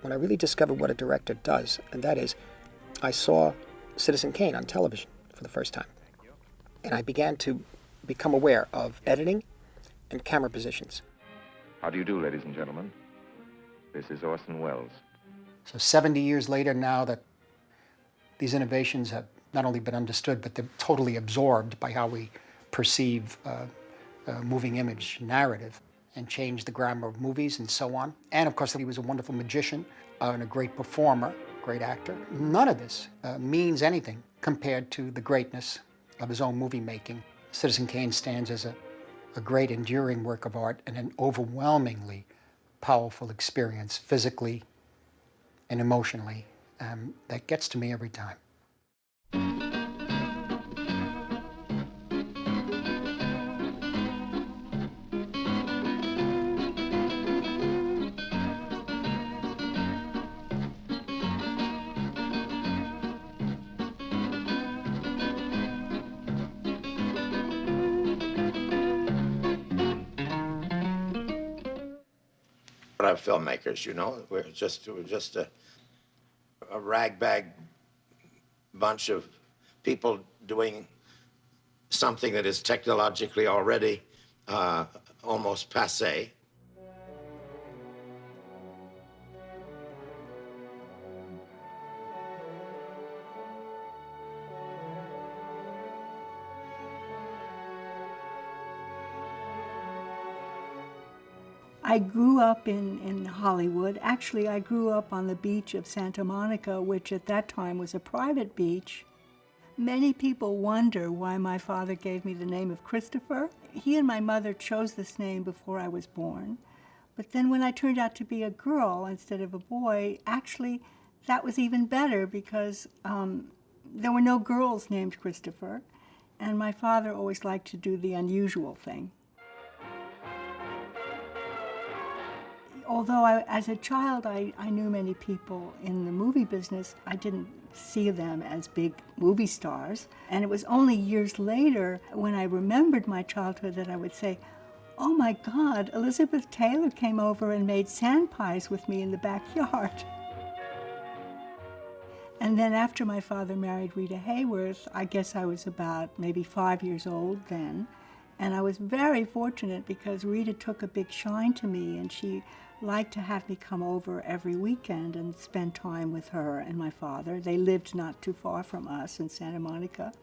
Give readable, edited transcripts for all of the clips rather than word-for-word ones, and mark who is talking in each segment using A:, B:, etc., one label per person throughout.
A: when I really discovered what a director does, and that is, I saw Citizen Kane on television for the first time. And I began to become aware of editing and camera positions.
B: How do you do, ladies and gentlemen? This is Orson Welles.
A: So 70 years later now that these innovations have not only been understood, but they're totally absorbed by how we perceive moving image narrative and change the grammar of movies and so on. And of course, he was a wonderful magician and a great performer, great actor. None of this means anything compared to the greatness of his own movie making. Citizen Kane stands as a great enduring work of art and an overwhelmingly powerful experience physically and emotionally that gets to me every time.
C: Our filmmakers, you know, we're just a ragbag bunch of people doing something that is technologically already almost passé.
D: I grew up in Hollywood. Actually, I grew up on the beach of Santa Monica, which at that time was a private beach. Many people wonder why my father gave me the name of Christopher. He and my mother chose this name before I was born. But then when I turned out to be a girl instead of a boy, actually, that was even better because there were no girls named Christopher. And my father always liked to do the unusual thing. Although as a child I knew many people in the movie business, I didn't see them as big movie stars. And it was only years later when I remembered my childhood that I would say, oh my God, Elizabeth Taylor came over and made sand pies with me in the backyard. And then after my father married Rita Hayworth, I guess I was about maybe 5 years old then. And I was very fortunate because Rita took a big shine to me, and she liked to have me come over every weekend and spend time with her and my father. They lived not too far from us in Santa Monica.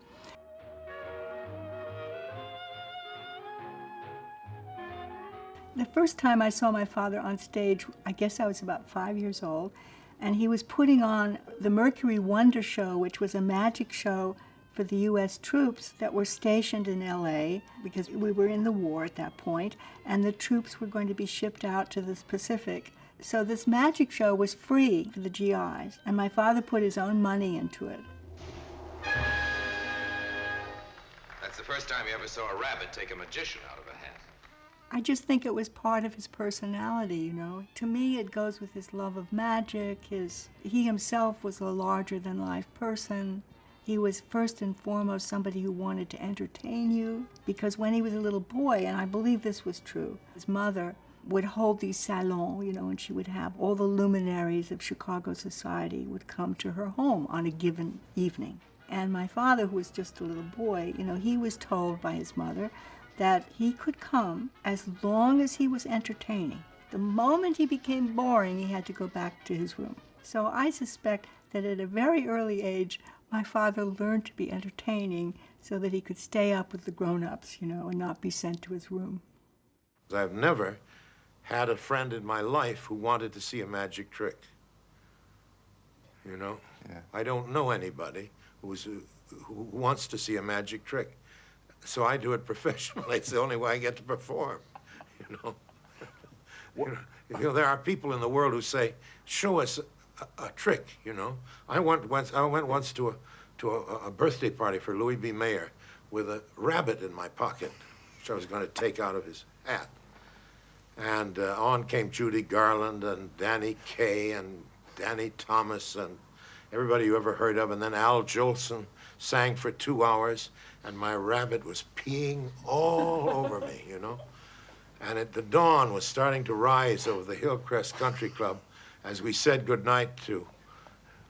D: The first time I saw my father on stage, I guess I was about 5 years old, and he was putting on the Mercury Wonder Show, which was a magic show for the U.S. troops that were stationed in L.A. because we were in the war at that point, and the troops were going to be shipped out to the Pacific. So this magic show was free for the GIs, and my father put his own money into it.
E: That's the first time you ever saw a rabbit take a magician out of a hat.
D: I just think it was part of his personality, you know. To me, it goes with his love of magic. He himself was a larger-than-life person. He was first and foremost somebody who wanted to entertain you, because when he was a little boy, and I believe this was true, his mother would hold these salons, you know, and she would have all the luminaries of Chicago society would come to her home on a given evening. And my father, who was just a little boy, you know, he was told by his mother that he could come as long as he was entertaining. The moment he became boring, he had to go back to his room. So I suspect that at a very early age, my father learned to be entertaining so that he could stay up with the grown-ups, you know, and not be sent to his room.
C: I've never had a friend in my life who wanted to see a magic trick. You know?
F: Yeah.
C: I don't know anybody who wants to see a magic trick. So I do it professionally. It's the only way I get to perform, you know? You know, there are people in the world who say, show us a trick, you know. I went once to a birthday party for Louis B. Mayer with a rabbit in my pocket, which I was going to take out of his hat. And on came Judy Garland and Danny Kaye and Danny Thomas and everybody you ever heard of. And then Al Jolson sang for 2 hours, and my rabbit was peeing all over me, you know. And the dawn was starting to rise over the Hillcrest Country Club, as we said goodnight to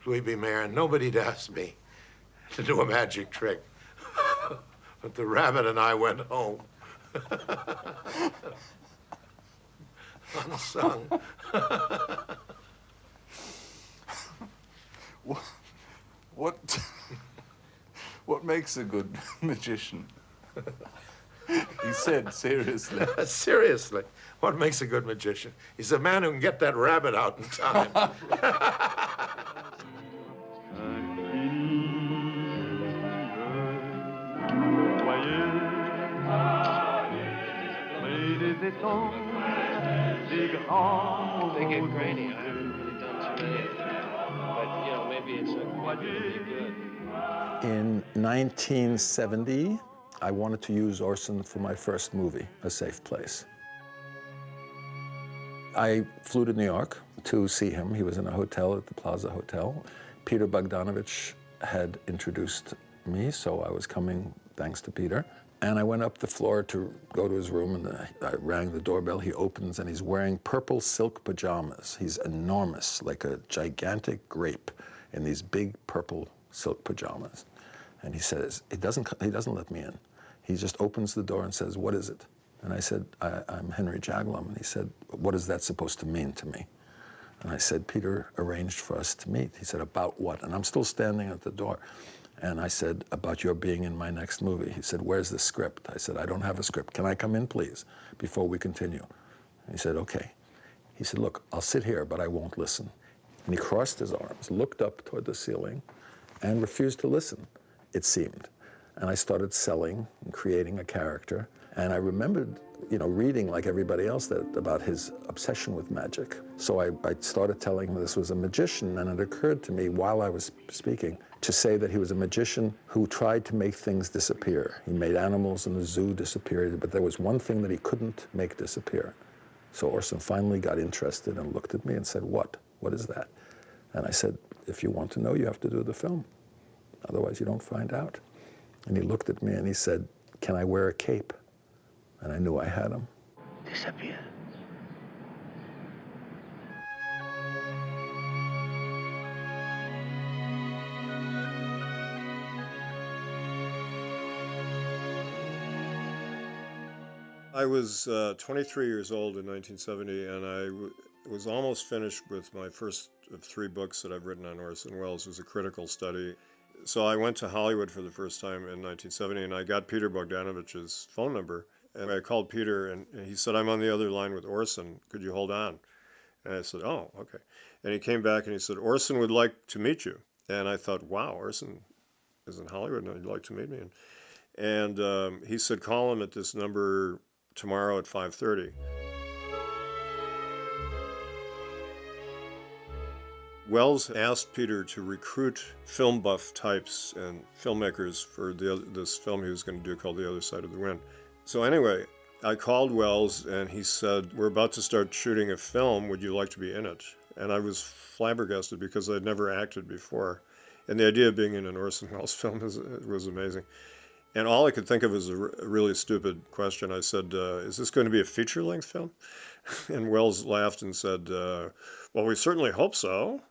C: Louis B. Mayer, nobody'd asked me to do a magic trick. But the rabbit and I went home. Unsung.
F: What what makes a good magician? He said seriously.
C: Seriously, what makes a good magician? He's a man who can get that rabbit out in time.
G: They get grainy. I haven't really done too many of them. But, you know, maybe it's really good.
H: In 1970, I wanted to use Orson for my first movie, A Safe Place. I flew to New York to see him. He was in a hotel at the Plaza Hotel. Peter Bogdanovich had introduced me, so I was coming thanks to Peter. And I went up the floor to go to his room, and I rang the doorbell. He opens, and he's wearing purple silk pajamas. He's enormous, like a gigantic grape, in these big purple silk pajamas. And he says, he doesn't let me in. He just opens the door and says, "What is it?" And I said, I'm Henry Jaglom. And he said, "What is that supposed to mean to me?" And I said, "Peter arranged for us to meet." He said, "About what?" And I'm still standing at the door. And I said, "About your being in my next movie." He said, "Where's the script?" I said, "I don't have a script. Can I come in, please, before we continue?" And he said, "Okay." He said, "Look, I'll sit here, but I won't listen." And he crossed his arms, looked up toward the ceiling, and refused to listen, it seemed. And I started selling and creating a character. And I remembered, reading like everybody else about his obsession with magic. So I started telling him this was a magician, and it occurred to me while I was speaking to say that he was a magician who tried to make things disappear. He made animals in the zoo disappear, but there was one thing that he couldn't make disappear. So Orson finally got interested and looked at me and said, "What? What is that?" And I said, "If you want to know, you have to do the film. Otherwise, you don't find out." And he looked at me and he said, "Can I wear a cape?" And I knew I had him.
G: Disappear.
I: I was 23 years old in 1970, and I was almost finished with my first of 3 books that I've written on Orson Welles. It was a critical study. So I went to Hollywood for the first time in 1970, and I got Peter Bogdanovich's phone number. And I called Peter, and he said, "I'm on the other line with Orson. Could you hold on?" And I said, "Oh, okay." And he came back and he said, "Orson would like to meet you." And I thought, wow, Orson is in Hollywood and he'd like to meet me. And he said, "Call him at this number tomorrow at 5:30. Welles asked Peter to recruit film buff types and filmmakers for this film he was going to do called The Other Side of the Wind. So anyway, I called Welles and he said, "We're about to start shooting a film. Would you like to be in it?" And I was flabbergasted because I'd never acted before. And the idea of being in an Orson Welles film was amazing. And all I could think of was a really stupid question. I said, "Is this going to be a feature-length film?" And Welles laughed and said, "Well, we certainly hope so."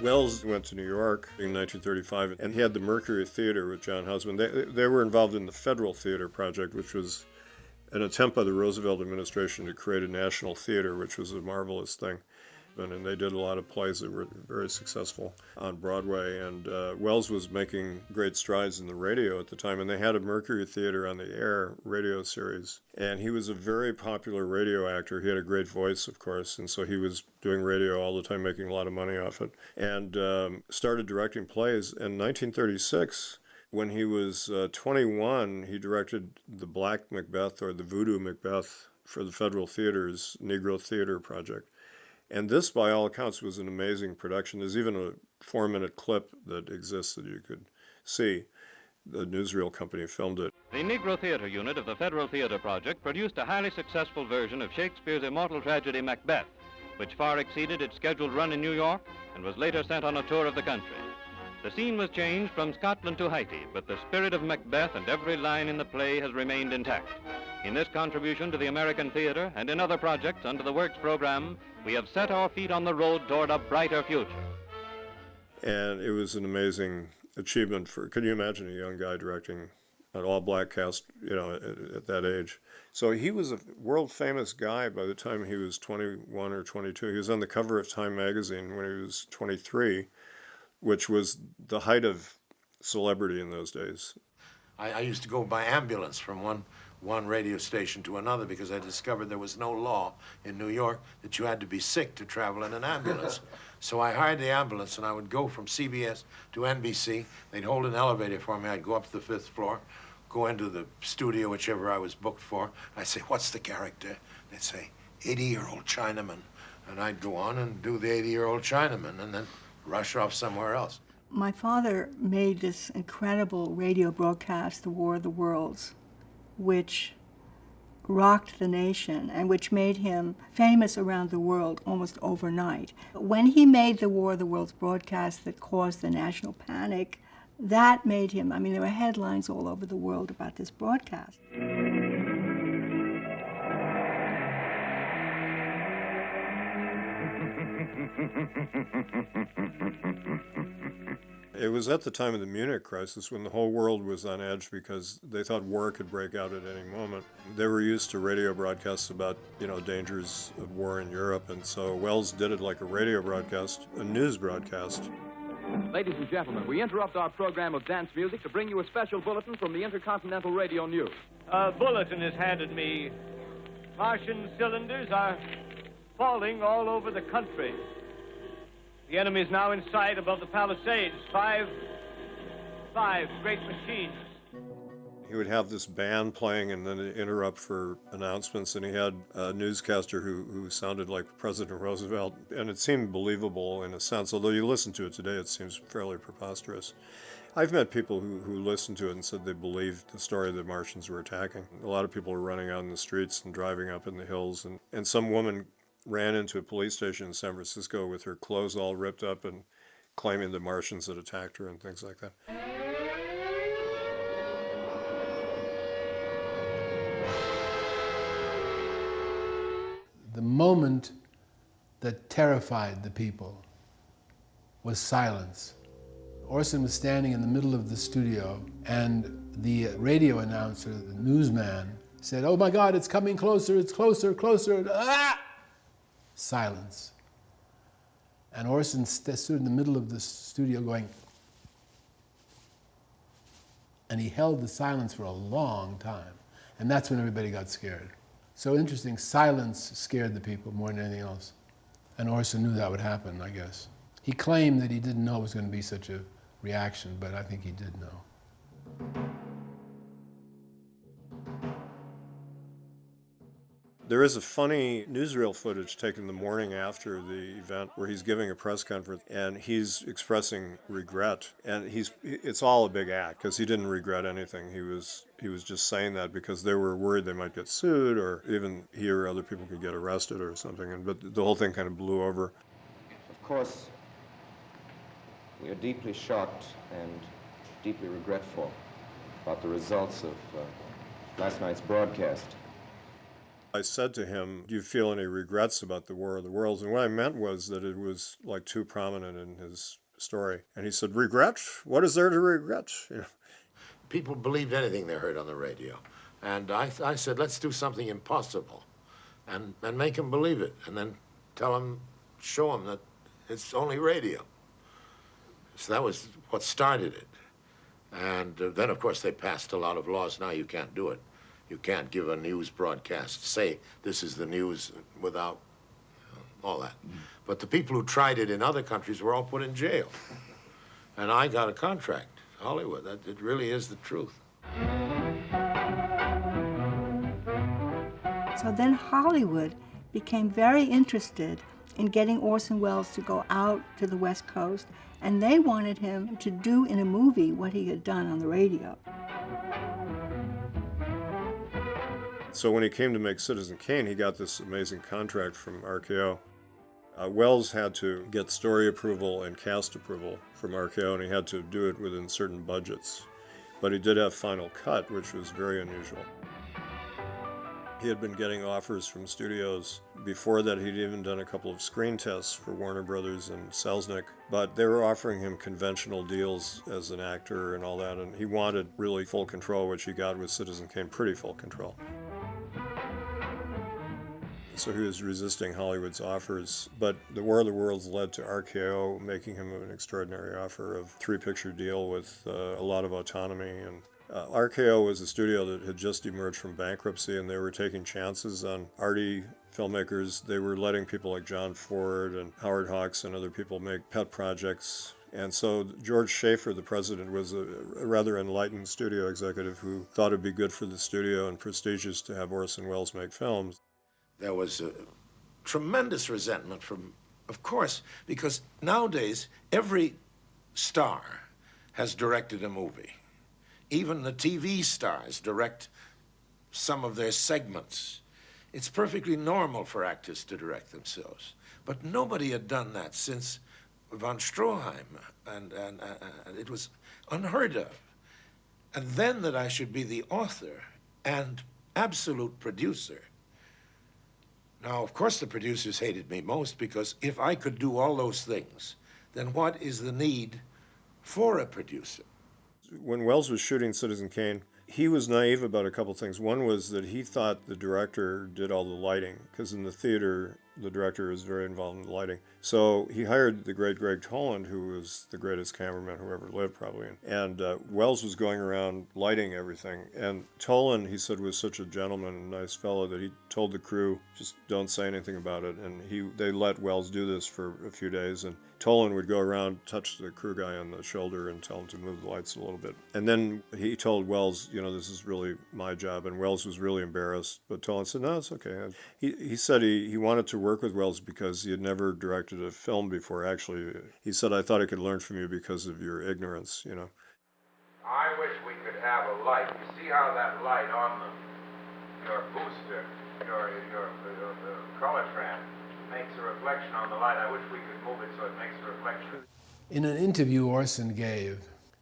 I: Welles went to New York in 1935, and he had the Mercury Theater with John Husband. They were involved in the Federal Theater Project, which was an attempt by the Roosevelt administration to create a national theater, which was a marvelous thing. And they did a lot of plays that were very successful on Broadway. And Welles was making great strides in the radio at the time, and they had a Mercury Theater on the Air radio series. And he was a very popular radio actor. He had a great voice, of course, and so he was doing radio all the time, making a lot of money off it, and started directing plays. In 1936, when he was 21, he directed the Black Macbeth, or the Voodoo Macbeth, for the Federal Theater's Negro Theater Project. And this, by all accounts, was an amazing production. There's even a 4-minute clip that exists that you could see. The newsreel company filmed it.
J: The Negro Theater Unit of the Federal Theater Project produced a highly successful version of Shakespeare's immortal tragedy Macbeth, which far exceeded its scheduled run in New York and was later sent on a tour of the country. The scene was changed from Scotland to Haiti, but the spirit of Macbeth and every line in the play has remained intact. In this contribution to the American theater and in other projects under the Works program, we have set our feet on the road toward a brighter future.
I: And it was an amazing achievement for, can you imagine a young guy directing an all-black cast, at that age? So he was a world-famous guy by the time he was 21 or 22. He was on the cover of Time magazine when he was 23, which was the height of celebrity in those days.
C: I used to go by ambulance from one radio station to another because I discovered there was no law in New York that you had to be sick to travel in an ambulance. So I hired the ambulance and I would go from CBS to NBC. They'd hold an elevator for me. I'd go up to the 5th floor, go into the studio, whichever I was booked for. I'd say, what's the character? They'd say, 80-year-old Chinaman. And I'd go on and do the 80-year-old Chinaman and then rush off somewhere else.
D: My father made this incredible radio broadcast, The War of the Worlds, which rocked the nation and which made him famous around the world almost overnight. When he made the War of the Worlds broadcast that caused the national panic, that made him, there were headlines all over the world about this broadcast.
I: It was at the time of the Munich crisis when the whole world was on edge because they thought war could break out at any moment. They were used to radio broadcasts about, dangers of war in Europe, and so Wells did it like a radio broadcast, a news broadcast.
K: Ladies and gentlemen, we interrupt our program of dance music to bring you a special bulletin from the Intercontinental Radio News.
G: A bulletin is handed me. Martian cylinders are falling all over the country. The enemy is now in sight above the Palisades. Five great machines.
I: He would have this band playing and then interrupt for announcements, and he had a newscaster who sounded like President Roosevelt, and it seemed believable in a sense, although you listen to it today, it seems fairly preposterous. I've met people who listened to it and said they believed the story the Martians were attacking. A lot of people were running out in the streets and driving up in the hills, and some woman ran into a police station in San Francisco with her clothes all ripped up and claiming the Martians had attacked her and things like that.
L: The moment that terrified the people was silence. Orson was standing in the middle of the studio, and the radio announcer, the newsman, said, "Oh my God, it's coming closer, it's closer, closer." Ah! Silence. And Orson stood in the middle of the studio going, and he held the silence for a long time. And that's when everybody got scared. So interesting, silence scared the people more than anything else. And Orson knew that would happen, I guess. He claimed that he didn't know it was going to be such a reaction, but I think he did know.
I: There is a funny newsreel footage taken the morning after the event where he's giving a press conference and he's expressing regret. And it's all a big act because he didn't regret anything. He was just saying that because they were worried they might get sued or even he or other people could get arrested or something. But the whole thing kind of blew over.
M: Of course, we are deeply shocked and deeply regretful about the results of last night's broadcast.
I: I said to him, do you feel any regrets about the War of the Worlds? And what I meant was that it was like too prominent in his story. And he said, regret? What is there to regret?
C: People believed anything they heard on the radio. And I said, let's do something impossible and make them believe it. And then show them that it's only radio. So that was what started it. And then, of course, they passed a lot of laws. Now you can't do it. You can't give a news broadcast, say this is the news without all that. But the people who tried it in other countries were all put in jail. And I got a contract, Hollywood. It really is the truth.
D: So then Hollywood became very interested in getting Orson Welles to go out to the West Coast, and they wanted him to do in a movie what he had done on the radio.
I: So when he came to make Citizen Kane, he got this amazing contract from RKO. Wells had to get story approval and cast approval from RKO, and he had to do it within certain budgets. But he did have final cut, which was very unusual. He had been getting offers from studios. Before that, he'd even done a couple of screen tests for Warner Brothers and Selznick, but they were offering him conventional deals as an actor and all that, and he wanted really full control, which he got with Citizen Kane, pretty full control. So he was resisting Hollywood's offers, but the War of the Worlds led to RKO making him an extraordinary offer of a 3-picture deal with a lot of autonomy. And RKO was a studio that had just emerged from bankruptcy, and they were taking chances on arty filmmakers. They were letting people like John Ford and Howard Hawks and other people make pet projects. And so George Schaefer, the president, was a rather enlightened studio executive who thought it'd be good for the studio and prestigious to have Orson Welles make films.
C: There was a tremendous resentment from, of course, because nowadays every star has directed a movie. Even the TV stars direct some of their segments. It's perfectly normal for actors to direct themselves. But nobody had done that since von Stroheim, and it was unheard of. And then that I should be the author and absolute producer. Now, of course, the producers hated me most, because if I could do all those things, then what is the need for a producer?
I: When Welles was shooting Citizen Kane, he was naive about a couple things. One was that he thought the director did all the lighting, because in the theater, the director was very involved in the lighting. So he hired the great Greg Toland, who was the greatest cameraman who ever lived, probably. And Welles was going around lighting everything. And Toland, he said, was such a gentleman and nice fellow that he told the crew, just don't say anything about it. And they let Welles do this for a few days. And Toland would go around, touch the crew guy on the shoulder and tell him to move the lights a little bit. And then he told Welles, you know, this is really my job. And Welles was really embarrassed. But Toland said, no, it's okay. He said he wanted to work with Welles because he had never directed a film before. Actually, he said, I thought I could learn from you because of your ignorance, you know.
N: I wish we could have a light. You see how that light on your booster, your color tram, makes a reflection on the light. I wish we could move it so it makes a reflection.
L: In an interview Orson gave,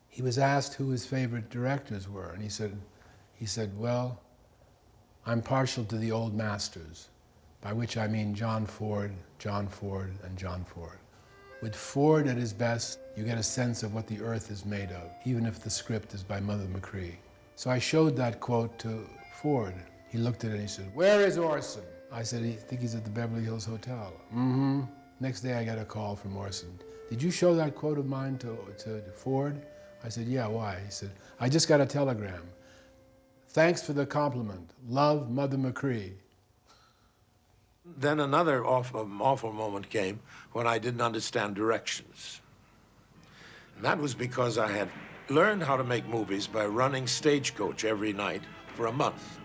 L: he was asked who his favorite directors were, and he said, well, I'm partial to the old masters, by which I mean John Ford, and John Ford. With Ford at his best, you get a sense of what the earth is made of, even if the script is by Mother McCree. So I showed that quote to Ford. He looked at it and he said, where is Orson? I said, I think he's at the Beverly Hills Hotel. Mm-hmm. Next day I got a call from Orson. Did you show that quote of mine to Ford? I said, yeah, why? He said, I just got a telegram. Thanks for the compliment. Love, Mother McCree.
C: Then another awful moment came when I didn't understand directions. And that was because I had learned how to make movies by running Stagecoach every night for a month.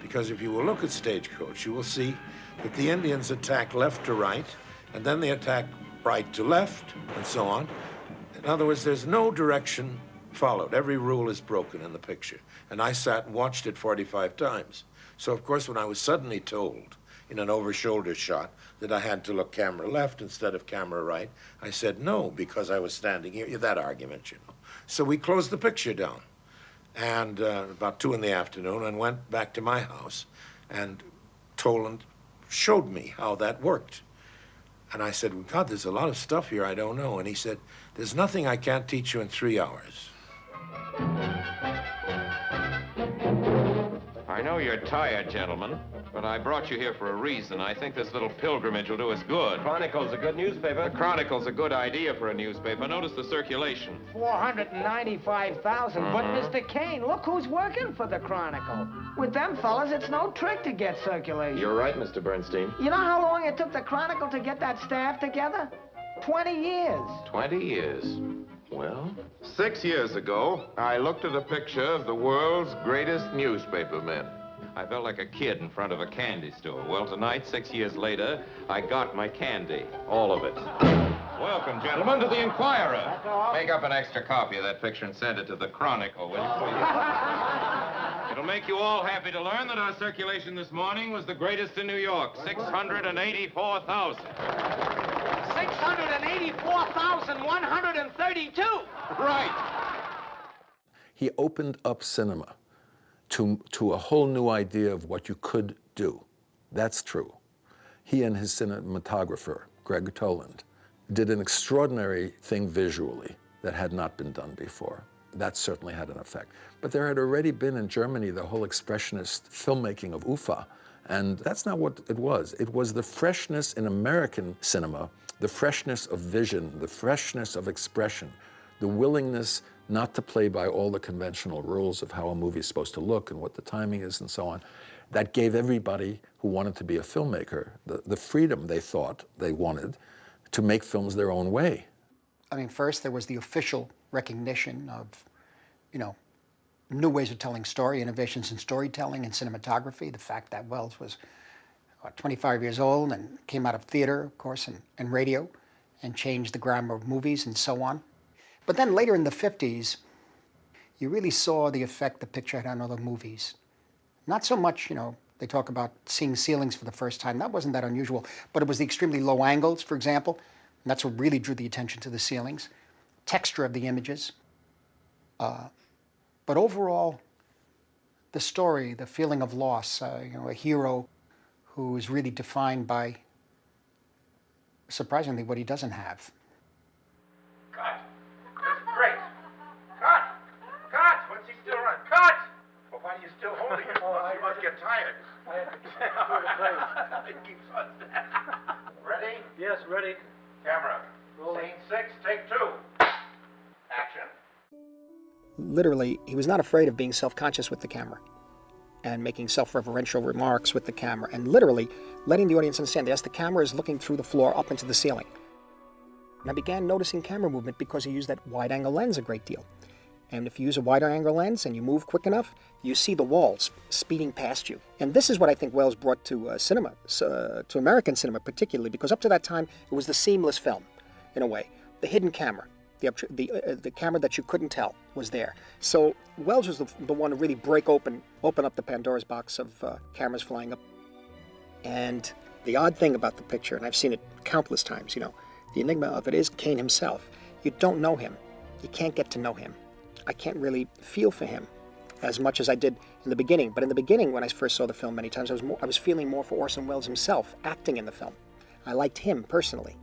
C: Because if you will look at Stagecoach, you will see that the Indians attack left to right, and then they attack right to left, and so on. In other words, there's no direction followed. Every rule is broken in the picture. And I sat and watched it 45 times. So, of course, when I was suddenly told in an over-shoulder shot that I had to look camera left instead of camera right, I said no, because I was standing here. That argument, you know. So we closed the picture down. And about 2 in the afternoon, and went back to my house, and Toland showed me how that worked. And I said, God, there's a lot of stuff here I don't know. And he said, there's nothing I can't teach you in 3 hours.
E: I know you're tired, gentlemen, but I brought you here for a reason. I think this little pilgrimage will do us good.
N: Chronicle's a good newspaper.
E: The Chronicle's a good idea for a newspaper. Notice the circulation.
O: 495,000. But, Mr. Kane, look who's working for the Chronicle. With them fellas, it's no trick to get circulation.
E: You're right, Mr. Bernstein.
O: You know how long it took the Chronicle to get that staff together? 20 years.
E: 20 years. Well, 6 years ago, I looked at a picture of the world's greatest newspaper men. I felt like a kid in front of a candy store. Well, tonight, 6 years later, I got my candy. All of it. Welcome, gentlemen, to the Inquirer. Make up an extra copy of that picture and send it to the Chronicle, will you please? It'll make you all happy to learn that our circulation this morning was the greatest in New York, 684,000.
O: 684,132.
E: Right.
H: He opened up cinema to a whole new idea of what you could do. That's true. He and his cinematographer, Greg Toland, did an extraordinary thing visually that had not been done before. That certainly had an effect. But there had already been in Germany the whole expressionist filmmaking of UFA, and that's not what it was. It was the freshness in American cinema, the freshness of vision, the freshness of expression, the willingness not to play by all the conventional rules of how a movie is supposed to look and what the timing is and so on. That gave everybody who wanted to be a filmmaker the freedom they thought they wanted to make films their own way.
A: I mean, first there was the official recognition of, new ways of telling story, innovations in storytelling and cinematography. The fact that Wells was 25 years old and came out of theater, of course, and radio, and changed the grammar of movies and so on. But then later in the 50s, you really saw the effect the picture had on other movies. Not so much, they talk about seeing ceilings for the first time. That wasn't that unusual, but it was the extremely low angles, for example. And that's what really drew the attention to the ceilings. Texture of the images. But overall, the story, the feeling of loss, a hero who is really defined by, surprisingly, what he doesn't have.
N: Cut. That's great. Cut. Cut. What's he still running? Cut. Well, why are you still holding it? You must get tired. I have to it keeps on. Ready?
G: Yes, ready.
N: Camera. Scene 6, take 2. Action.
A: Literally, he was not afraid of being self-conscious with the camera and making self-referential remarks with the camera and literally letting the audience understand, yes, the camera is looking through the floor up into the ceiling. And I began noticing camera movement because he used that wide-angle lens a great deal. And if you use a wider angle lens and you move quick enough, you see the walls speeding past you. And this is what I think Wells brought to cinema, to American cinema particularly, because up to that time, it was the seamless film, in a way. The hidden camera, the camera that you couldn't tell was there. So Wells was the one to really open up the Pandora's box of cameras flying up. And the odd thing about the picture, and I've seen it countless times, the enigma of it is Kane himself. You don't know him. You can't get to know him. I can't really feel for him as much as I did in the beginning. But in the beginning, when I first saw the film many times, I was feeling more for Orson Welles himself, acting in the film. I liked him personally.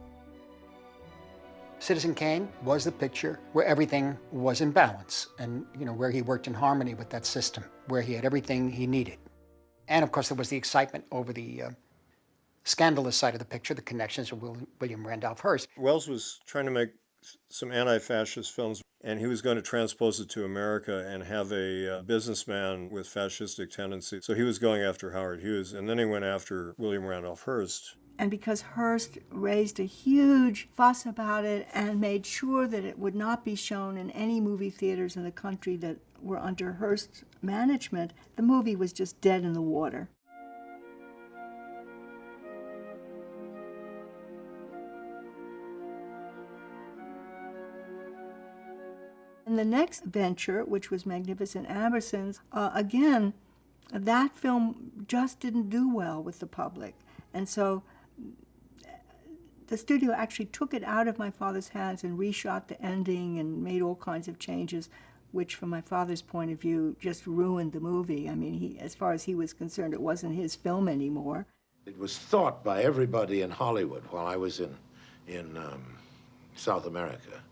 A: Citizen Kane was the picture where everything was in balance and, where he worked in harmony with that system, where he had everything he needed. And of course, there was the excitement over the scandalous side of the picture, the connections with William Randolph Hearst.
I: Wells was trying to make some anti-fascist films, and he was going to transpose it to America and have a businessman with fascistic tendencies. So he was going after Howard Hughes, and then he went after William Randolph Hearst.
D: And because Hearst raised a huge fuss about it and made sure that it would not be shown in any movie theaters in the country that were under Hearst's management, the movie was just dead in the water. And the next venture, which was Magnificent Ambersons, again, that film just didn't do well with the public. And so the studio actually took it out of my father's hands and reshot the ending and made all kinds of changes, which from my father's point of view just ruined the movie. I mean, as far as he was concerned, it wasn't his film anymore.
C: It was thought by everybody in Hollywood while I was in South America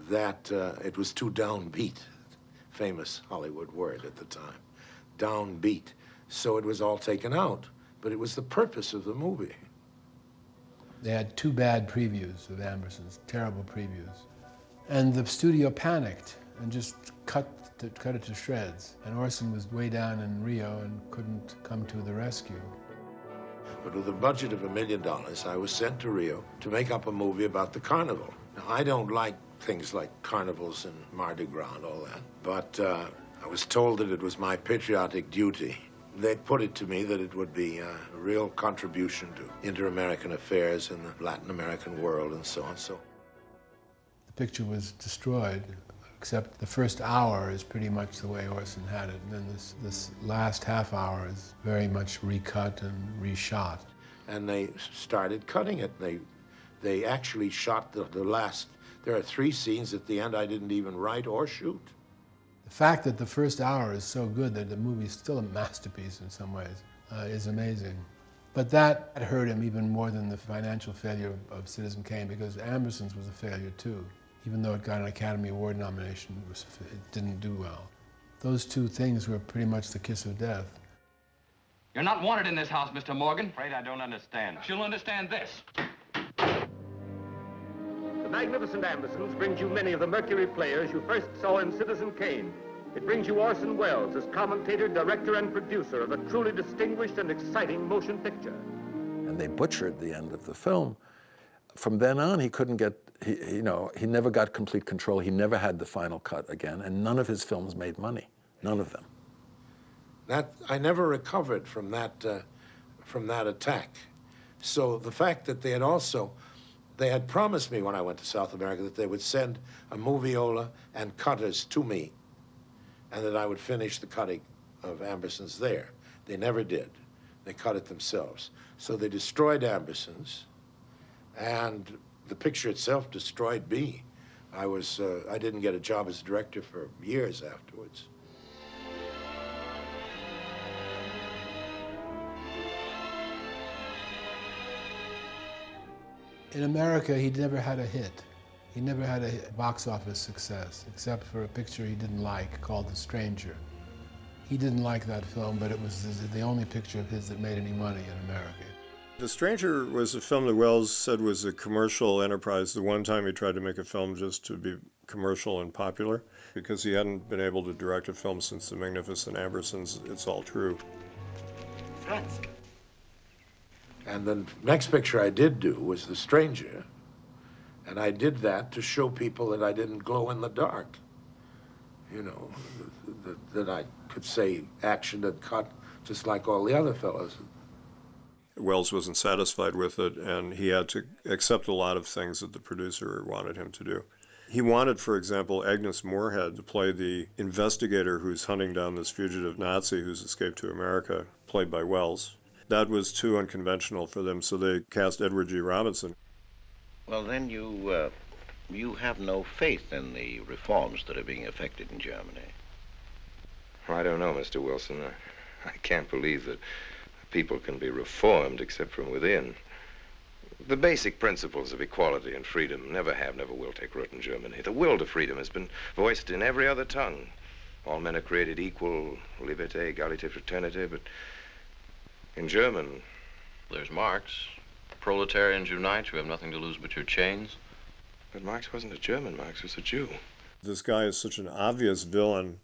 C: that it was too downbeat, famous Hollywood word at the time, downbeat. So it was all taken out, but it was the purpose of the movie.
L: They had 2 bad previews of Ambersons, terrible previews. And the studio panicked and just cut it to shreds. And Orson was way down in Rio and couldn't come to the rescue.
C: But with a budget of $1 million, I was sent to Rio to make up a movie about the carnival. Now, I don't like things like carnivals and Mardi Gras and all that, but I was told that it was my patriotic duty. They put it to me that it would be a real contribution to inter-American affairs in the Latin American world and so on. So
L: the picture was destroyed except the first hour is pretty much the way Orson had it, and then this last half hour is very much recut and reshot.
C: And they started cutting it. They actually shot the last. There are 3 scenes at the end I didn't even write or shoot.
L: The fact that the first hour is so good that the movie is still a masterpiece in some ways is amazing. But that hurt him even more than the financial failure of Citizen Kane, because Ambersons was a failure too. Even though it got an Academy Award nomination, it didn't do well. Those 2 things were pretty much the kiss of death.
P: You're not wanted in this house, Mr. Morgan.
E: Afraid I don't understand.
P: You'll understand this.
Q: The Magnificent Ambersons brings you many of the Mercury players you first saw in Citizen Kane. It brings you Orson Welles as commentator, director, and producer of a truly distinguished and exciting motion picture.
H: And they butchered the end of the film. From then on, he couldn't get, he never got complete control. He never had the final cut again, and none of his films made money. None of them.
C: I never recovered from that attack. So the fact that they had promised me when I went to South America that they would send a moviola and cutters to me, and that I would finish the cutting of Ambersons there. They never did. They cut it themselves. So they destroyed Ambersons, and the picture itself destroyed me. I didn't get a job as a director for years afterwards.
L: In America, he never had a hit. He never had a box office success, except for a picture he didn't like called The Stranger. He didn't like that film, but it was the only picture of his that made any money in America.
I: The Stranger was a film that Welles said was a commercial enterprise. The one time he tried to make a film just to be commercial and popular, because he hadn't been able to direct a film since The Magnificent Ambersons, It's All True.
C: And the next picture I did do was The Stranger, and I did that to show people that I didn't glow in the dark. You know, that I could say action and cut just like all the other fellows.
I: Welles wasn't satisfied with it, and he had to accept a lot of things that the producer wanted him to do. He wanted, for example, Agnes Moorehead to play the investigator who's hunting down this fugitive Nazi who's escaped to America, played by Welles. That was too unconventional for them, so they cast Edward G. Robinson.
R: Well, then you have no faith in the reforms that are being effected in Germany.
E: I don't know, Mr. Wilson. I can't believe that people can be reformed except from within. The basic principles of equality and freedom never have, never will take root in Germany. The will to freedom has been voiced in every other tongue. All men are created equal, liberté, égalité, fraternité, but in German...
S: There's Marx. Proletarians unite, you have nothing to lose but your chains.
E: But Marx wasn't a German, Marx was a Jew.
I: This guy is such an obvious villain,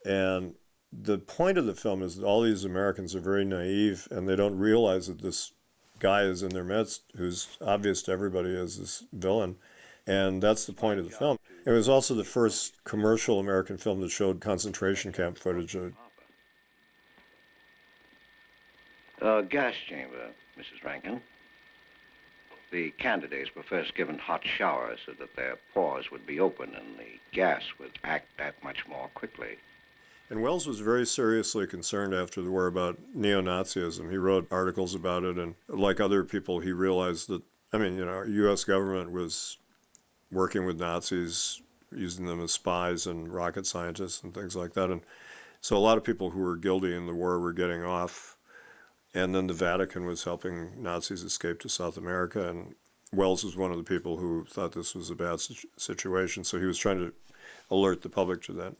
I: and the point of the film is that all these Americans are very naive, and they don't realize that this guy is in their midst, who's obvious to everybody as this villain, and that's the point of the film. It was also the first commercial American film that showed concentration camp footage.
R: Gas chamber, Mrs. Rankin. The candidates were first given hot showers so that their pores would be open and the gas would act that much more quickly.
I: And Welles was very seriously concerned after the war about neo-Nazism. He wrote articles about it, and like other people, he realized that, our U.S. government was working with Nazis, using them as spies and rocket scientists and things like that. And so a lot of people who were guilty in the war were getting off. And then the Vatican was helping Nazis escape to South America, and Welles was one of the people who thought this was a bad situation, so he was trying to alert the public to that.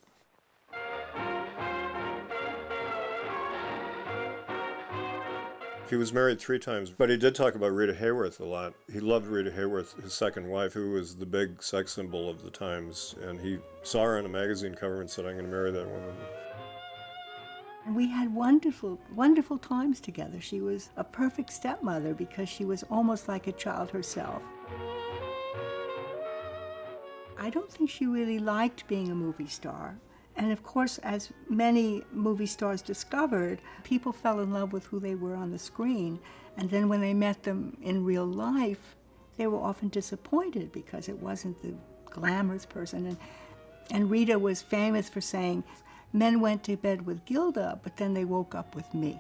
I: He was married 3 times, but he did talk about Rita Hayworth a lot. He loved Rita Hayworth, his second wife, who was the big sex symbol of the times, and he saw her on a magazine cover and said, "I'm going to marry that woman."
D: And we had wonderful, wonderful times together. She was a perfect stepmother because she was almost like a child herself. I don't think she really liked being a movie star. And of course, as many movie stars discovered, people fell in love with who they were on the screen. And then when they met them in real life, they were often disappointed because it wasn't the glamorous person. And And Rita was famous for saying, men went to bed with Gilda, but then they woke up with me.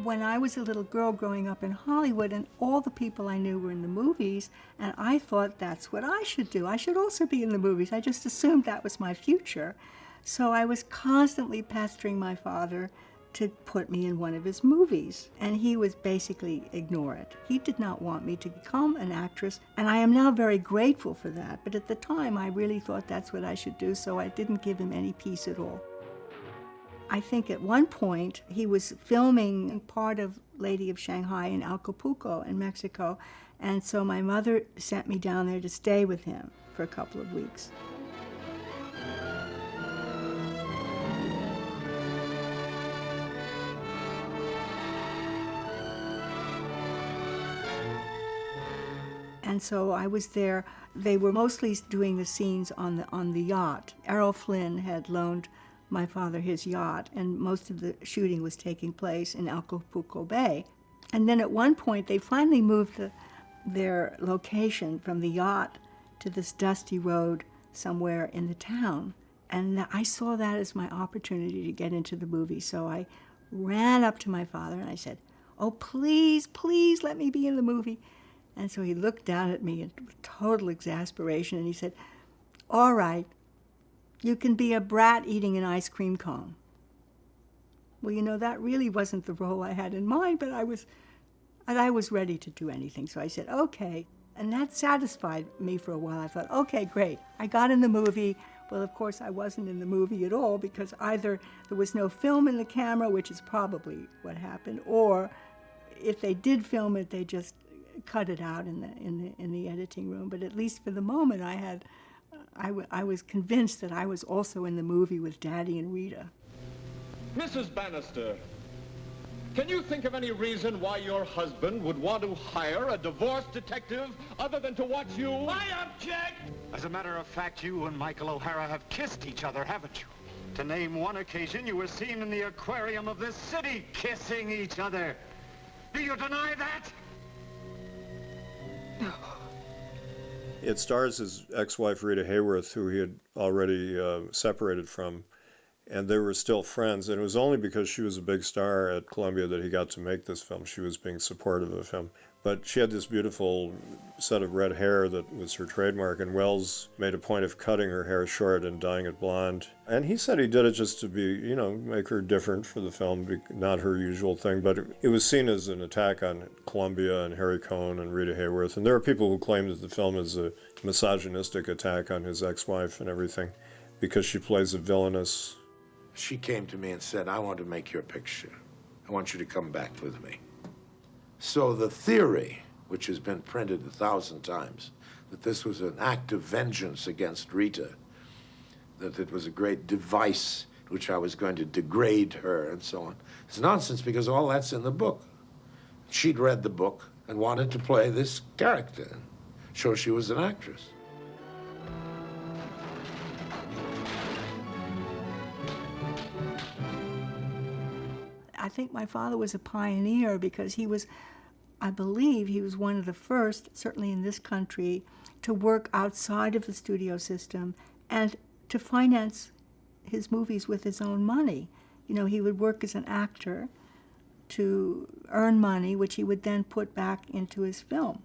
D: When I was a little girl growing up in Hollywood, and all the people I knew were in the movies, and I thought that's what I should do. I should also be in the movies. I just assumed that was my future. So I was constantly pestering my father to put me in one of his movies, and he would basically ignore it. He did not want me to become an actress, and I am now very grateful for that, but at the time I really thought that's what I should do, so I didn't give him any peace at all. I think at one point he was filming part of Lady of Shanghai in Acapulco in Mexico, and so my mother sent me down there to stay with him for a couple of weeks. And so I was there. They were mostly doing the scenes on the yacht. Errol Flynn had loaned my father his yacht, and most of the shooting was taking place in Acapulco Bay. And then at one point, they finally moved their location from the yacht to this dusty road somewhere in the town. And I saw that as my opportunity to get into the movie. So I ran up to my father and I said, "Oh, please, please let me be in the movie." And so he looked down at me in total exasperation and he said, "All right, you can be a brat eating an ice cream cone." Well, you know, that really wasn't the role I had in mind, but I was ready to do anything. So I said, "Okay." And that satisfied me for a while. I thought, okay, great. I got in the movie. Well, of course, I wasn't in the movie at all because either there was no film in the camera, which is probably what happened, or if they did film it, they just cut it out in the editing room. But at least for the moment, I was convinced that I was also in the movie with Daddy and Rita.
Q: Mrs. Bannister, can you think of any reason why your husband would want to hire a divorce detective other than to watch you?
T: I object! As a matter of fact, you and Michael O'Hara have kissed each other, haven't you? To name one occasion, you were seen in the aquarium of this city kissing each other. Do you deny that?
D: No.
I: It stars his ex-wife, Rita Hayworth, who he had already separated from, and they were still friends. And it was only because she was a big star at Columbia that he got to make this film. She was being supportive of him. But she had this beautiful set of red hair that was her trademark, and Wells made a point of cutting her hair short and dyeing it blonde. And he said he did it just to be, you know, make her different for the film, not her usual thing. But it was seen as an attack on Columbia and Harry Cohn and Rita Hayworth. And there are people who claim that the film is a misogynistic attack on his ex-wife and everything because she plays a villainous.
C: She came to me and said, "I want to make your picture. I want you to come back with me." So the theory, which has been printed 1,000 times, that this was an act of vengeance against Rita, that it was a great device which I was going to degrade her and so on, it's nonsense because all that's in the book. She'd read the book and wanted to play this character and show she was an actress.
D: I think my father was a pioneer because he was, I believe, he was one of the first, certainly in this country, to work outside of the studio system and to finance his movies with his own money. You know, he would work as an actor to earn money, which he would then put back into his film.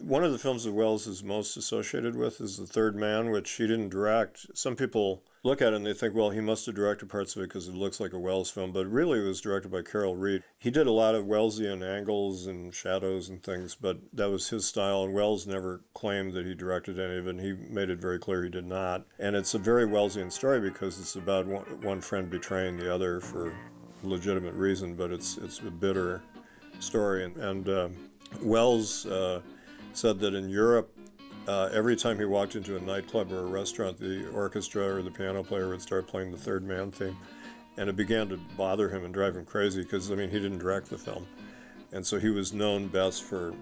I: One of the films that Wells is most associated with is The Third Man, which he didn't direct. Some people look at it and they think, well, he must have directed parts of it because it looks like a Wells film, but really it was directed by Carol Reed. He did a lot of Wellesian angles and shadows and things, but that was his style, and Wells never claimed that he directed any of it, and he made it very clear he did not. And it's a very Wellesian story because it's about one friend betraying the other for a legitimate reason, but it's a bitter story. And Wells said that in Europe, every time he walked into a nightclub or a restaurant, the orchestra or the piano player would start playing the Third Man theme. And it began to bother him and drive him crazy because, I mean, he didn't direct the film. And so he was known best for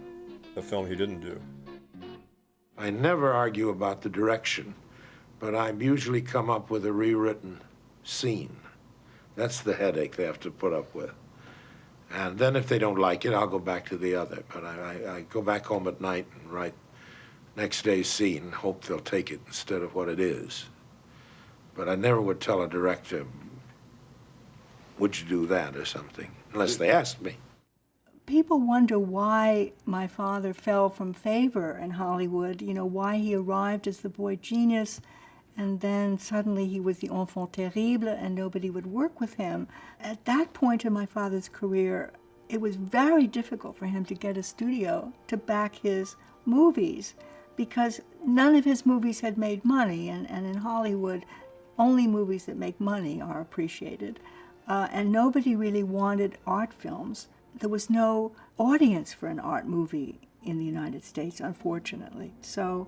I: a film he didn't do.
C: I never argue about the direction, but I usually come up with a rewritten scene. That's the headache they have to put up with. And then if they don't like it, I'll go back to the other. But I go back home at night and write next day's scene, hope they'll take it instead of what it is. But I never would tell a director, would you do that or something, unless they asked me.
D: People wonder why my father fell from favor in Hollywood, you know, why he arrived as the boy genius, and then suddenly he was the enfant terrible and nobody would work with him. At that point in my father's career, it was very difficult for him to get a studio to back his movies because none of his movies had made money, and in Hollywood, only movies that make money are appreciated. And nobody really wanted art films. There was no audience for an art movie in the United States, unfortunately. So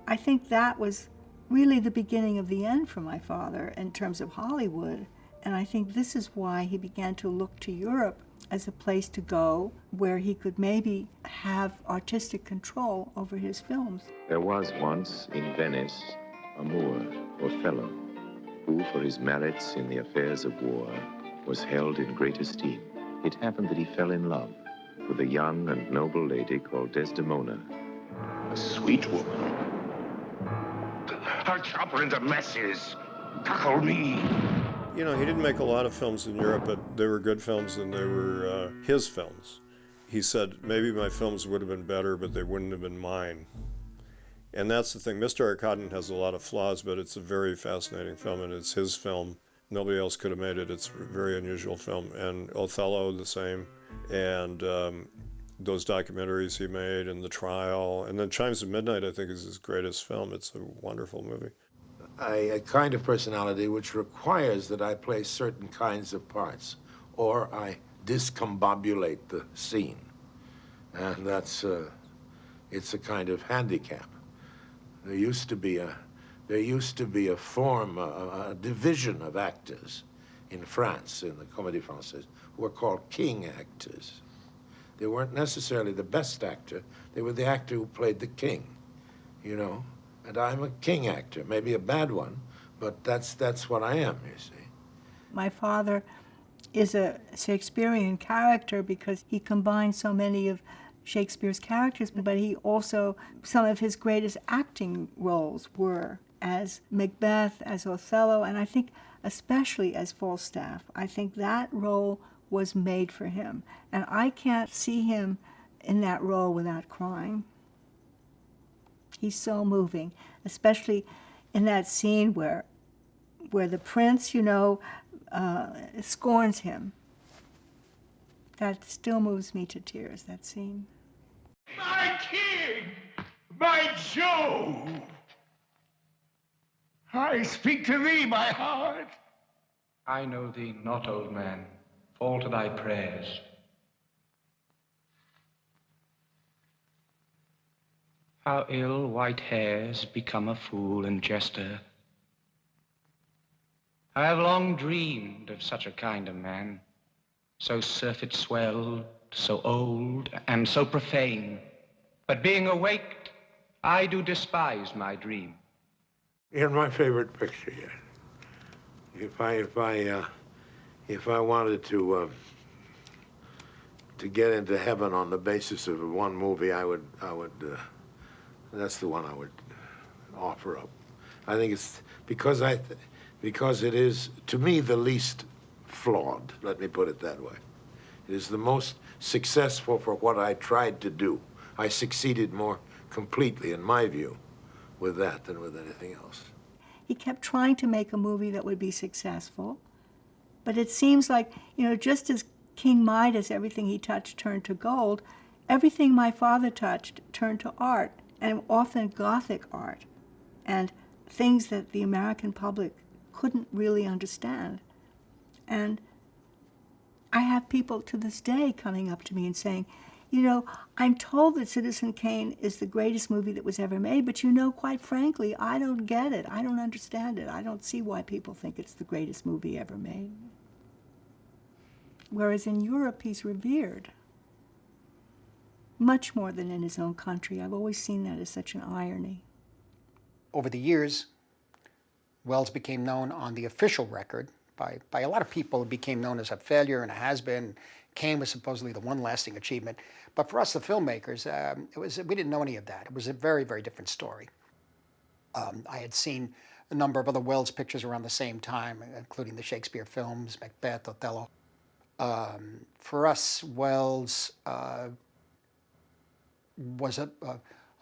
D: I think that was really the beginning of the end for my father in terms of Hollywood. And I think this is why he began to look to Europe as a place to go where he could maybe have artistic control over his films.
B: There was once in Venice a Moor, Othello, who for his merits in the affairs of war was held in great esteem. It happened that he fell in love with a young and noble lady called Desdemona, a sweet woman.
Q: I'll chop her into messes. Cuckold me.
I: You know, he didn't make a lot of films in Europe, but they were good films and they were his films. He said, maybe my films would have been better, but they wouldn't have been mine. And that's the thing. Mr. Arcadin has a lot of flaws, but it's a very fascinating film, and it's his film. Nobody else could have made it. It's a very unusual film. And Othello, the same. And those documentaries he made, and The Trial. And then Chimes of Midnight, I think, is his greatest film. It's a wonderful movie.
C: A kind of personality which requires that I play certain kinds of parts, or I discombobulate the scene. And that's, it's a kind of handicap. There used to be a form, a division of actors in France, in the Comédie Française, who were called king actors. They weren't necessarily the best actor. They were the actor who played the king, you know. And I'm a king actor, maybe a bad one, but that's what I am, you see.
D: My father is a Shakespearean character because he combined so many of Shakespeare's characters, but he also, some of his greatest acting roles were as Macbeth, as Othello, and I think especially as Falstaff. I think that role was made for him, and I can't see him in that role without crying. He's so moving, especially in that scene where the prince, you know, scorns him. That still moves me to tears, that scene.
Q: My king! My Jove! I speak to thee, my heart.
U: I know thee not, old man. Fall to thy prayers. How ill white hairs become a fool and jester. I have long dreamed of such a kind of man, so surfeit swelled, so old, and so profane. But being awaked, I do despise my dream.
C: You're my favorite picture yet. If I wanted to get into heaven on the basis of one movie, I would. That's the one I would offer up. I think it's because it is, to me, the least flawed. Let me put it that way. It is the most successful for what I tried to do. I succeeded more completely, in my view, with that than with anything else.
D: He kept trying to make a movie that would be successful, but it seems like, you know, just as King Midas, everything he touched turned to gold, everything my father touched turned to art, and often Gothic art, and things that the American public couldn't really understand. And I have people to this day coming up to me and saying, you know, I'm told that Citizen Kane is the greatest movie that was ever made, but you know, quite frankly, I don't get it. I don't understand it. I don't see why people think it's the greatest movie ever made. Whereas in Europe, he's revered. Much more than in his own country. I've always seen that as such an irony.
A: Over the years, Wells became known on the official record by a lot of people. It became known as a failure and a has-been. Kane was supposedly the one lasting achievement. But for us, the filmmakers, we didn't know any of that. It was a very, very different story. I had seen a number of other Wells pictures around the same time, including the Shakespeare films, Macbeth, Othello. For us, Wells was a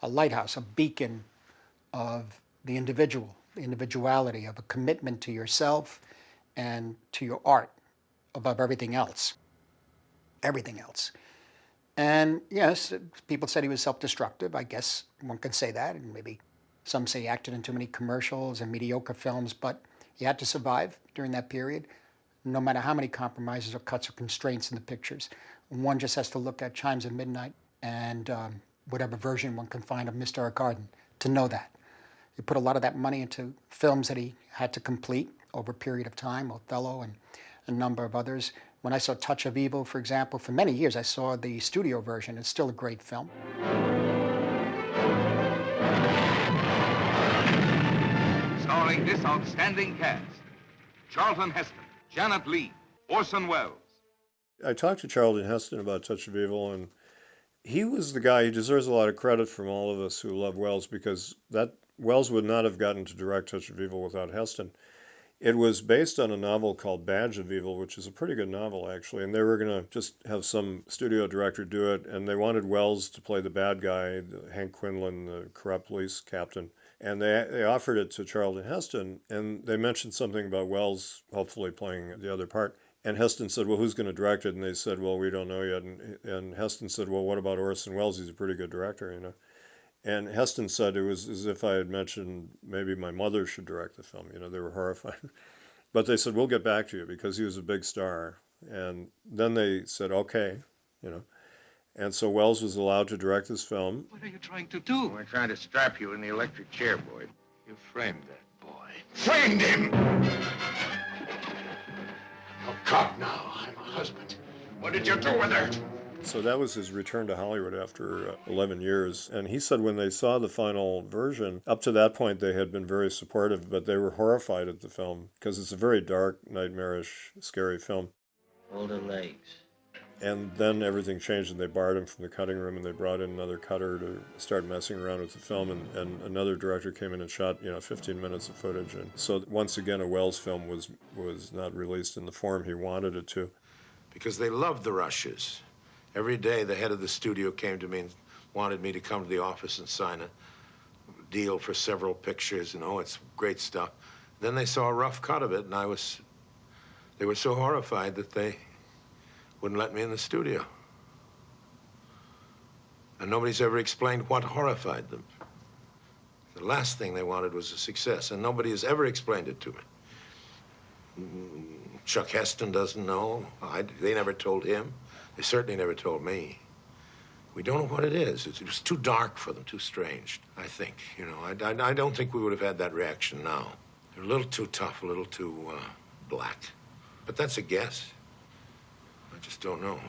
A: lighthouse, a beacon of the individual, the individuality, of a commitment to yourself and to your art above everything else. Everything else. And yes, people said he was self-destructive. I guess one can say that, and maybe some say he acted in too many commercials and mediocre films, but he had to survive during that period, no matter how many compromises or cuts or constraints in the pictures. One just has to look at Chimes of Midnight and whatever version one can find of Mr. Our Garden to know that. He put a lot of that money into films that he had to complete over a period of time, Othello and a number of others. When I saw Touch of Evil, for example, for many years I saw the studio version. It's still a great film.
F: Starring this outstanding cast: Charlton Heston, Janet Leigh, Orson Welles.
I: I talked to Charlton Heston about Touch of Evil, and he was the guy who deserves a lot of credit from all of us who love Welles, because that Welles would not have gotten to direct Touch of Evil without Heston. It was based on a novel called Badge of Evil, which is a pretty good novel, actually, and they were going to just have some studio director do it, and they wanted Welles to play the bad guy, Hank Quinlan, the corrupt police captain, and they offered it to Charlton Heston, and they mentioned something about Welles hopefully playing the other part, and Heston said, well, who's going to direct it? And they said, well, we don't know yet, and Heston said, well, what about Orson Welles? He's a pretty good director, you know. And Heston said it was as if I had mentioned maybe my mother should direct the film. You know, they were horrified. But they said, we'll get back to you, because he was a big star. And then they said, okay, you know. And so Welles was allowed to direct this film.
F: What are you trying to do? We're trying to strap you in the electric chair, Boyd. You framed that boy. Framed him!
C: No cop now. I'm a husband.
F: What did you do with her?
I: So that was his return to Hollywood after 11 years. And he said when they saw the final version, up to that point they had been very supportive, but they were horrified at the film because it's a very dark, nightmarish, scary film.
V: Hold her legs.
I: And then everything changed, and they barred him from the cutting room, and they brought in another cutter to start messing around with the film, and another director came in and shot 15 minutes of footage. And so once again, a Welles film was not released in the form he wanted it to.
C: Because they loved the rushes. Every day, the head of the studio came to me and wanted me to come to the office and sign a deal for several pictures, and it's great stuff. Then they saw a rough cut of it, and they were so horrified that they wouldn't let me in the studio. And nobody's ever explained what horrified them. The last thing they wanted was a success, and nobody has ever explained it to me. Chuck Heston doesn't know. They never told him. They certainly never told me. We don't know what it is. It was too dark for them, too strange, I think. I don't think we would have had that reaction now. They're a little too tough, a little too black. But that's a guess. I just don't know.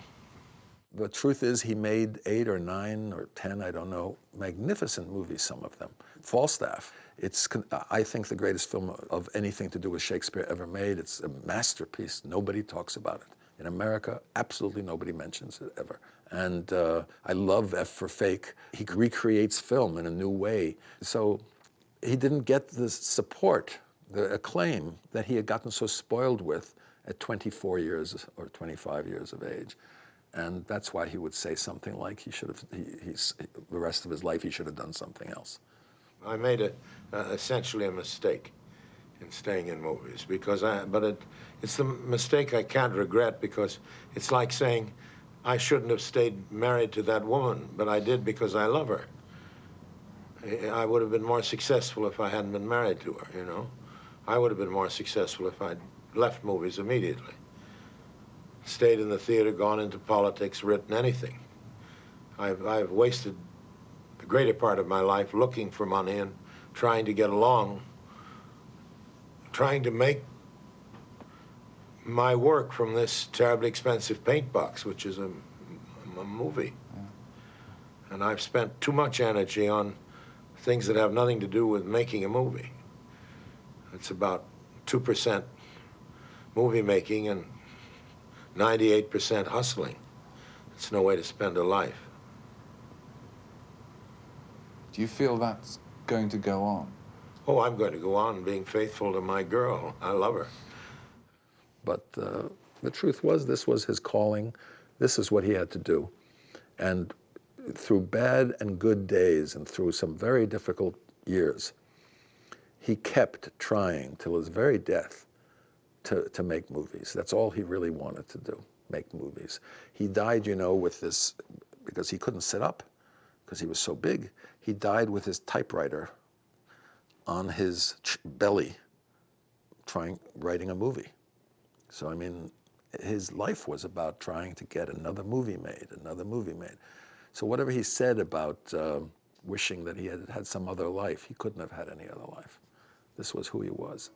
H: The truth is he made 8 or 9 or 10, I don't know, magnificent movies, some of them. Falstaff. It's, I think, the greatest film of anything to do with Shakespeare ever made. It's a masterpiece. Nobody talks about it. In America, absolutely nobody mentions it ever. And I love F for Fake. He recreates film in a new way. So he didn't get the support, the acclaim that he had gotten so spoiled with at 24 years or 25 years of age. And that's why he would say something like the rest of his life he should have done something else.
C: I made essentially a mistake in staying in movies, but it's the mistake I can't regret, because it's like saying I shouldn't have stayed married to that woman, but I did because I love her. I would have been more successful if I hadn't been married to her, I would have been more successful if I'd left movies immediately. Stayed in the theater, gone into politics, written anything. I've wasted the greater part of my life looking for money and trying to get along, trying to make my work from this terribly expensive paint box, which is a movie. And I've spent too much energy on things that have nothing to do with making a movie. It's about 2% movie making and 98% hustling. It's no way to spend a life.
J: Do you feel that's going to go on?
C: Oh, I'm going to go on being faithful to my girl. I love her.
H: But the truth was, this was his calling. This is what he had to do. And through bad and good days and through some very difficult years, he kept trying till his very death to make movies. That's all he really wanted to do, make movies. He died, you know, with this, because he couldn't sit up, because he was so big. He died with his typewriter on his belly, writing a movie. So, I mean, his life was about trying to get another movie made, another movie made. So whatever he said about wishing that he had had some other life, he couldn't have had any other life. This was who he was.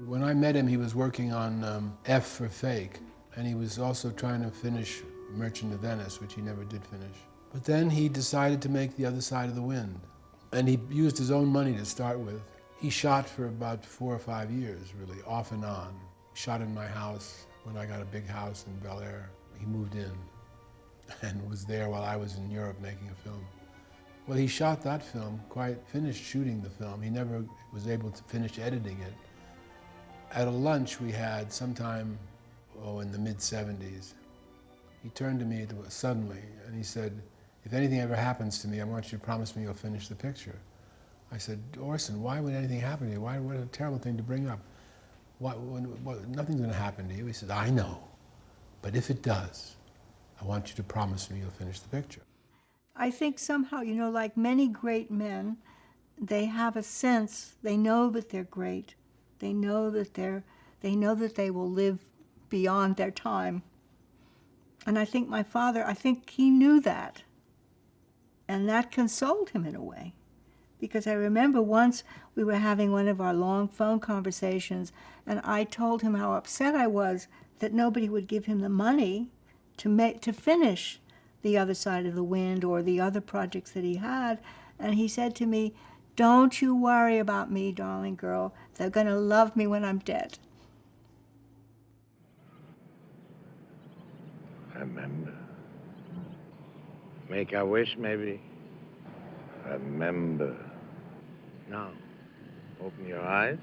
L: When I met him, he was working on F for Fake, and he was also trying to finish Merchant of Venice, which he never did finish. But then he decided to make The Other Side of the Wind, and he used his own money to start with. He shot for about 4 or 5 years, really, off and on. He shot in my house when I got a big house in Bel Air. He moved in and was there while I was in Europe making a film. Well, he shot that film, finished shooting the film. He never was able to finish editing it. At a lunch we had sometime, in the mid-70s, he turned to me suddenly and he said, "If anything ever happens to me, I want you to promise me you'll finish the picture." I said, "Orson, why would anything happen to you? What a terrible thing to bring up. Nothing's going to happen to you." He said, "I know, but if it does, I want you to promise me you'll finish the picture."
D: I think somehow, you know, like many great men, they have a sense, they know that they're great. They know that they will live beyond their time. And I think my father, I think he knew that. And that consoled him in a way. Because I remember once we were having one of our long phone conversations, and I told him how upset I was that nobody would give him the money to finish The Other Side of the Wind or the other projects that he had. And he said to me, "Don't you worry about me, darling girl. They're going to love me when I'm dead."
N: Remember. Make a wish, maybe. Remember. Now, open your eyes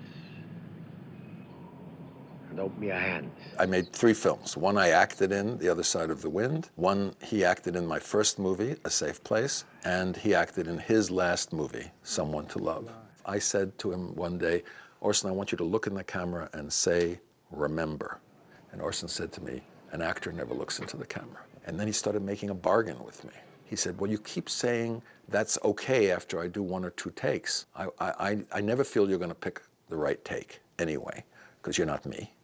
N: and open your hands.
H: I made 3 films. One I acted in, The Other Side of the Wind. One he acted in my first movie, A Safe Place. And he acted in his last movie, Someone to Love. I said to him one day, "Orson, I want you to look in the camera and say, 'Remember.'" And Orson said to me, "An actor never looks into the camera." And then he started making a bargain with me. He said, "Well, you keep saying that's okay after I do 1 or 2 takes. I never feel you're going to pick the right take anyway, because you're not me.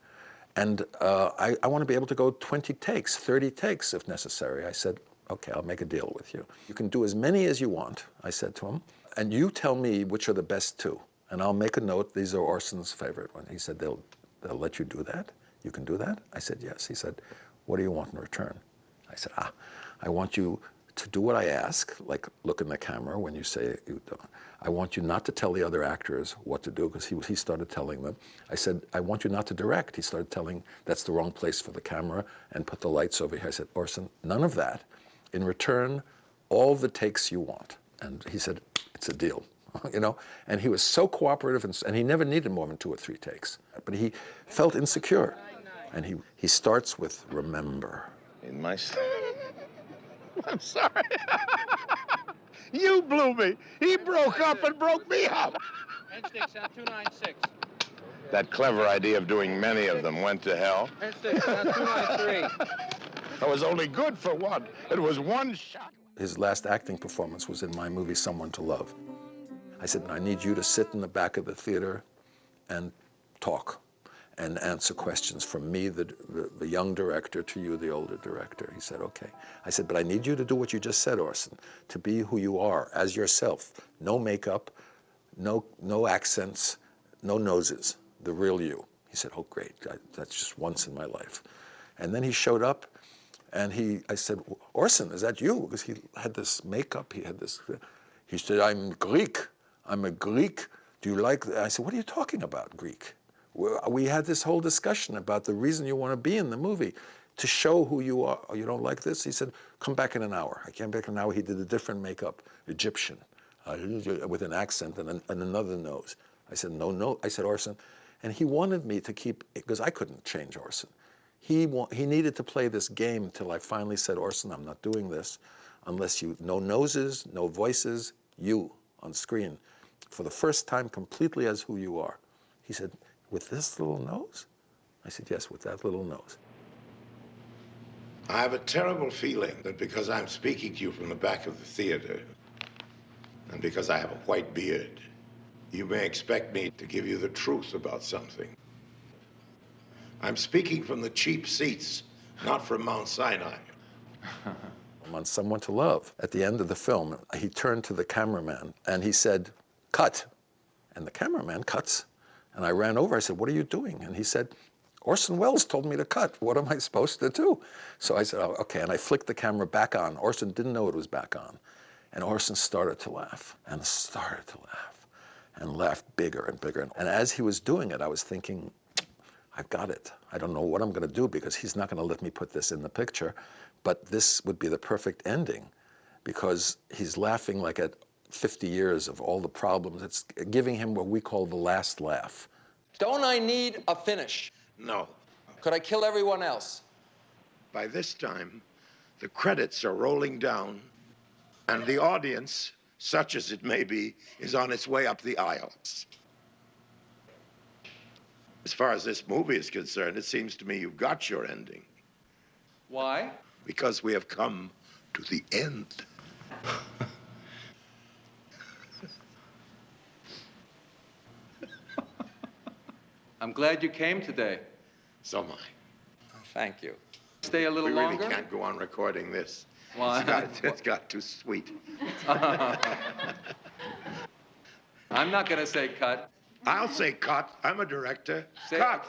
H: And I want to be able to go 20 takes, 30 takes if necessary." I said, "Okay, I'll make a deal with you. You can do as many as you want," I said to him, "and you tell me which are the best 2. And I'll make a note, these are Orson's favorite ones." He said, they'll let you do that? You can do that?" I said, "Yes." He said, "What do you want in return?" I said, "I want you to do what I ask, like look in the camera when you say you do. I want you not to tell the other actors what to do," because he started telling them. I said, "I want you not to direct." He started telling, "That's the wrong place for the camera, and put the lights over here." I said, "Orson, none of that. In return, all the takes you want." And he said, "It's a deal." You know, and he was so cooperative, and he never needed more than 2 or 3 takes. But he felt insecure, and he starts with "Remember."
N: In my... I'm sorry. You blew me. He broke up and broke me up.
V: N6 sound 296.
N: That clever idea of doing many of them went to hell.
V: N6 sound 293.
N: I was only good for one. It was one shot.
H: His last acting performance was in my movie, Someone to Love. I said, "I need you to sit in the back of the theater and talk and answer questions from me, the young director, to you, the older director." He said, "Okay." I said, "But I need you to do what you just said, Orson, to be who you are, as yourself. No makeup, no accents, no noses, the real you." He said, "Oh, great. That's just once in my life." And then he showed up, and I said, "Orson, is that you?" Because he had this makeup, he said, "I'm Greek. I'm a Greek. Do you like that?" I said, "What are you talking about, Greek? We had this whole discussion about the reason you want to be in the movie. to show who you are. Oh, you don't like this? He said, come back in an hour. I came back in an hour. He did a different makeup, Egyptian, with an accent and another nose. I said, no. I said, Orson. And he wanted me to keep, because I couldn't change Orson. He needed to play this game till I finally said, Orson, I'm not doing this unless you, no noses, no voices, you on screen, for the first time completely as who you are. He said, with this little nose? I said, yes, with that little nose.
C: I have a terrible feeling that because I'm speaking to you from the back of the theater, and because I have a white beard, you may expect me to give you the truth about something. I'm speaking from the cheap seats, not from Mount Sinai.
H: On Someone to Love, at the end of the film, he turned to the cameraman and he said, cut. And the cameraman cuts. And I ran over, I said, what are you doing? And he said, Orson Welles told me to cut. What am I supposed to do? So I said, oh, okay. And I flicked the camera back on. Orson didn't know it was back on. And Orson started to laugh and started to laugh and laughed bigger and bigger. And as he was doing it, I was thinking, I've got it. I don't know what I'm going to do because he's not going to let me put this in the picture. But this would be the perfect ending because he's laughing like at 50 years of all the problems. It's giving him what we call the last laugh.
K: Don't I need a finish?
C: No.
K: Could I kill everyone else?
C: By this time, the credits are rolling down, and the audience, such as it may be, is on its way up the aisles. As far as this movie is concerned, it seems to me you've got your ending.
K: Why?
C: Because we have come to the end.
K: I'm glad you came today.
C: So am I.
K: Thank you. Stay a little
C: we
K: longer?
C: We really can't go on recording this.
K: Why?
C: It's got too sweet.
K: I'm not going to say cut.
C: I'll say cut. I'm a director.
K: Say
C: cut.